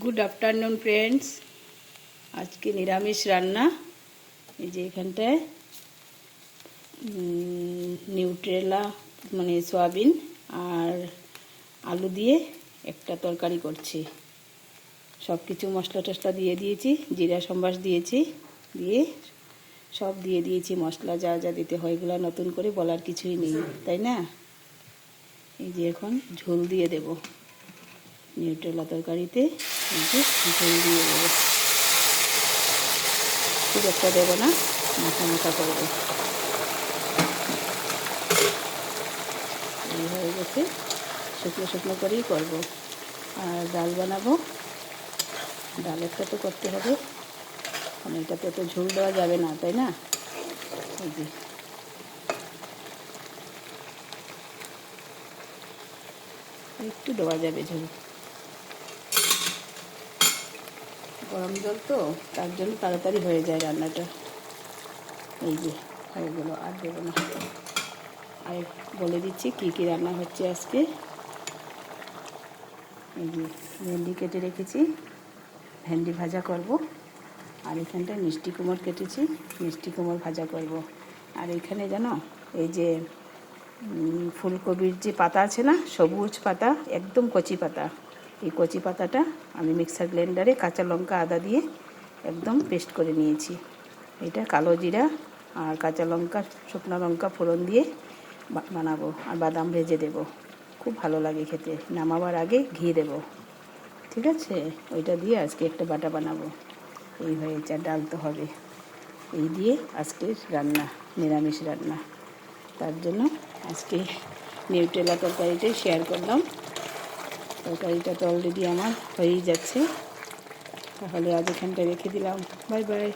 Good afternoon friends. আজকে নিরামিষ রান্না। এই যে এখানটায় নিউট্রেলা মানে সয়াবিন আর আলু দিয়ে একটা তরকারি করছি। সব কিছু মশলা টশলা দিয়ে দিয়েছি, জিরা সম্বাস দিয়েছি, দিয়ে সব দিয়ে দিয়েছি মশলা যা যা দিতে হয়। এগুলো নতুন করে বলার কিছুই নেই, তাই না? এই যে এখন ঝোল দিয়ে দেব নিউট্রেলা তরকারিতে। এই যে ঝোল দিয়ে দেবো, খুব একটা দেবো না, মাখা মাখা করবো। এই হয়ে গেছে, শুকনো শুকনো করেই করবো। আর ডাল বানাবো, ডাল একটা তো করতে হবে, কারণ এটাতে তো ঝোল দেওয়া যাবে না, তাই না? এই যে একটু দেওয়া যাবে ঝোল, গরম জল তো, তার জন্য তাড়াতাড়ি হয়ে যায় রান্নাটা। এই যে হয়ে গেলো, আর দেবো না। আর বলে দিচ্ছি কী কী রান্না হচ্ছে আজকে। এই যে ভেন্ডি কেটে রেখেছি, ভেন্ডি ভাজা করব। আর এখানটায় মিষ্টি কুমড় কেটেছি, মিষ্টি কুমড় ভাজা করব। আর এখানে জানো, এই যে ফুলকপির যে পাতা আছে না, সবুজ পাতা, একদম কচি পাতা, এই কচি পাতাটা আমি মিক্সার ব্লেন্ডারে কাঁচা লঙ্কা আদা দিয়ে একদম পেস্ট করে নিয়েছি। এটা কালো জিরা আর কাঁচা লঙ্কা শুকনো লঙ্কা ফোড়ন দিয়ে বানাবো, আর বাদাম ভেজে দেব। খুব ভালো লাগে খেতে। নামাবার আগে ঘি দেব, ঠিক আছে? ওইটা দিয়ে আজকে একটা বাটা বানাবো। এই হয়েছে, আর ডাল তো হবে। এই দিয়ে আজকের রান্না, নিরামিষ রান্না। তার জন্য আজকে নিউট্রেলা তরকারিটাই শেয়ার করলাম। তরকারিটা তো অলরেডি আমার হয়েই যাচ্ছে, তাহলে আজ এখানটা রেখে দিলাম। Bye bye.